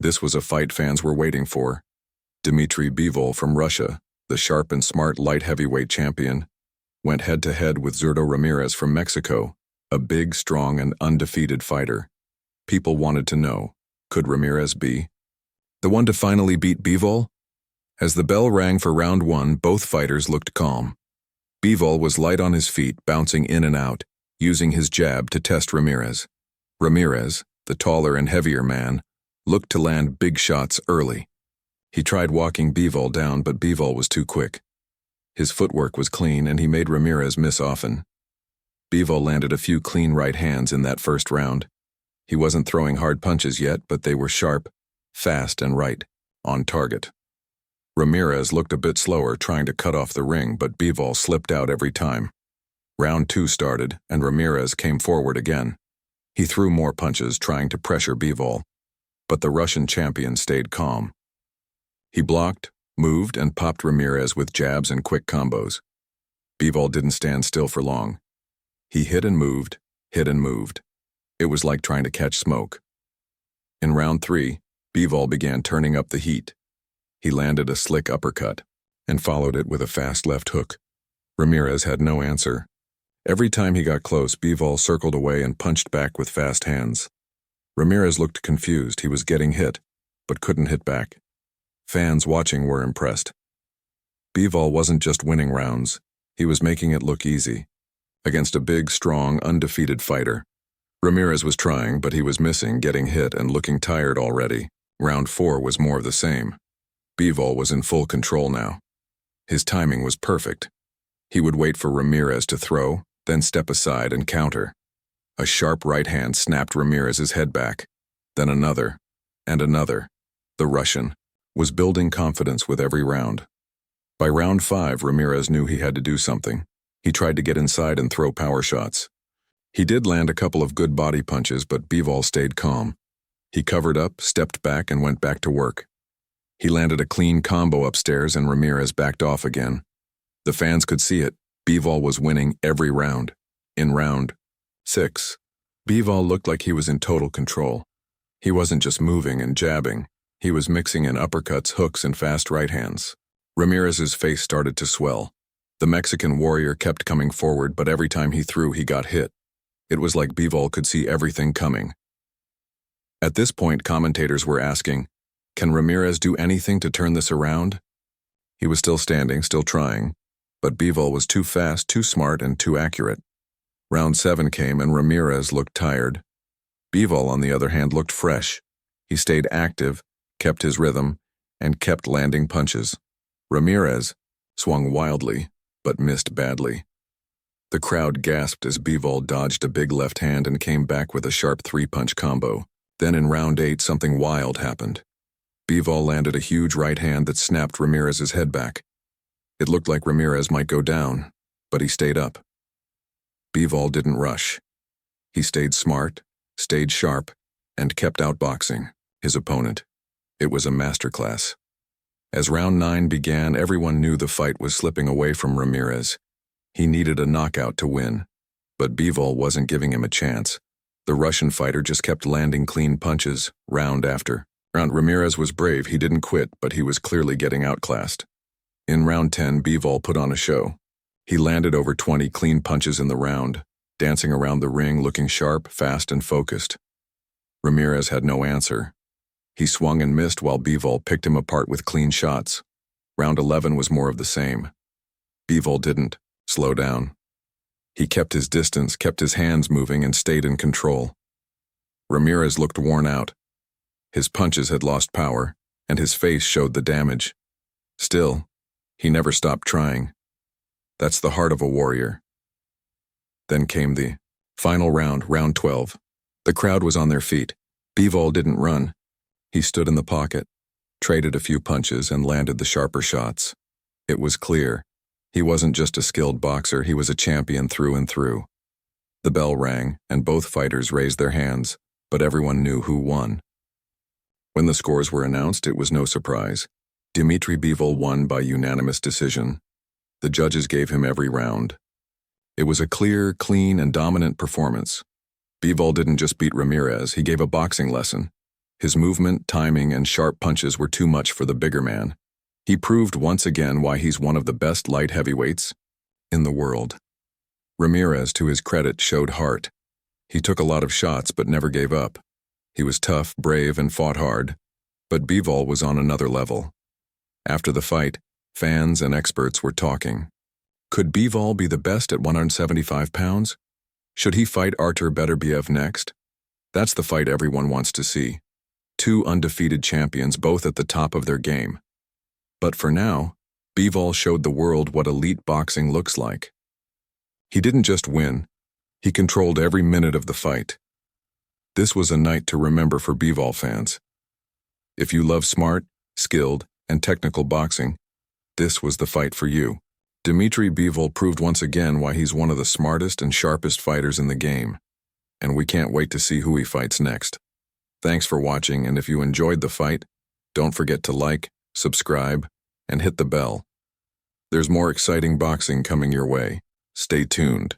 This was a fight fans were waiting for. DMITRY Bivol from Russia, the sharp and smart light heavyweight champion, went head-to-head with ZURDO Ramirez from Mexico, a big, strong, and undefeated fighter. People wanted to know, could Ramirez be the one to finally beat Bivol? As the bell rang for round 1, both fighters looked calm. Bivol was light on his feet, bouncing in and out, using his jab to test Ramirez. Ramirez, the taller and heavier man, looked to land big shots early. He tried walking Bivol down, but Bivol was too quick. His footwork was clean, and he made Ramirez miss often. Bivol landed a few clean right hands in that first round. He wasn't throwing hard punches yet, but they were sharp, fast, and right, on target. Ramirez looked a bit slower, trying to cut off the ring, but Bivol slipped out every time. Round 2 started, and Ramirez came forward again. He threw more punches, trying to pressure Bivol, but the Russian champion stayed calm. He blocked, moved, and popped Ramirez with jabs and quick combos. Bivol didn't stand still for long. He hit and moved, hit and moved. It was like trying to catch smoke. In round 3, Bivol began turning up the heat. He landed a slick uppercut and followed it with a fast left hook. Ramirez had no answer. Every time he got close, Bivol circled away and punched back with fast hands. Ramirez looked confused. He was getting hit, but couldn't hit back. Fans watching were impressed. Bivol wasn't just winning rounds, he was making it look easy. Against a big, strong, undefeated fighter. Ramirez was trying, but he was missing, getting hit, and looking tired already. Round 4 was more of the same. Bivol was in full control now. His timing was perfect. He would wait for Ramirez to throw, then step aside and counter. A sharp right hand snapped Ramirez's head back. Then another, and another. The Russian was building confidence with every round. By round 5, Ramirez knew he had to do something. He tried to get inside and throw power shots. He did land a couple of good body punches, but Bivol stayed calm. He covered up, stepped back, and went back to work. He landed a clean combo upstairs, and Ramirez backed off again. The fans could see it. Bivol was winning every round. In round 6, Bivol looked like he was in total control. He wasn't just moving and jabbing. He was mixing in uppercuts, hooks, and fast right hands. Ramirez's face started to swell. The Mexican warrior kept coming forward, but every time he threw, he got hit. It was like Bivol could see everything coming. At this point, commentators were asking, can Ramirez do anything to turn this around? He was still standing, still trying, but Bivol was too fast, too smart, and too accurate. Round 7 came, and Ramirez looked tired. Bivol, on the other hand, looked fresh. He stayed active, kept his rhythm, and kept landing punches. Ramirez swung wildly, but missed badly. The crowd gasped as Bivol dodged a big left hand and came back with a sharp 3-punch combo. Then in round 8, something wild happened. Bivol landed a huge right hand that snapped Ramirez's head back. It looked like Ramirez might go down, but he stayed up. Bivol didn't rush. He stayed smart, stayed sharp, and kept outboxing his opponent. It was a masterclass. As round 9 began, everyone knew the fight was slipping away from Ramirez. He needed a knockout to win, but Bivol wasn't giving him a chance. The Russian fighter just kept landing clean punches, round after round. Ramirez was brave. He didn't quit, but he was clearly getting outclassed. In round 10, Bivol put on a show. He landed over 20 clean punches in the round, dancing around the ring, looking sharp, fast, and focused. Ramirez had no answer. He swung and missed while Bivol picked him apart with clean shots. Round 11 was more of the same. Bivol didn't slow down. He kept his distance, kept his hands moving, and stayed in control. Ramirez looked worn out. His punches had lost power, and his face showed the damage. Still, he never stopped trying. That's the heart of a warrior. Then came the final round, round 12. The crowd was on their feet. Bivol didn't run. He stood in the pocket, traded a few punches, and landed the sharper shots. It was clear. He wasn't just a skilled boxer, he was a champion through and through. The bell rang, and both fighters raised their hands, but everyone knew who won. When the scores were announced, it was no surprise. DMITRY Bivol won by unanimous decision. The judges gave him every round. It was a clear, clean, and dominant performance. Bivol didn't just beat Ramirez, he gave a boxing lesson. His movement, timing, and sharp punches were too much for the bigger man. He proved once again why he's one of the best light heavyweights in the world. Ramirez, to his credit, showed heart. He took a lot of shots but never gave up. He was tough, brave, and fought hard. But Bivol was on another level. After the fight, fans and experts were talking. Could Bivol be the best at 175 pounds? Should he fight Artur Beterbiev next? That's the fight everyone wants to see. Two undefeated champions, both at the top of their game. But for now, Bivol showed the world what elite boxing looks like. He didn't just win, he controlled every minute of the fight. This was a night to remember for Bivol fans. If you love smart, skilled, and technical boxing, this was the fight for you. DMITRY Bivol proved once again why he's one of the smartest and sharpest fighters in the game. And we can't wait to see who he fights next. Thanks for watching, and if you enjoyed the fight, don't forget to like, subscribe, and hit the bell. There's more exciting boxing coming your way. Stay tuned.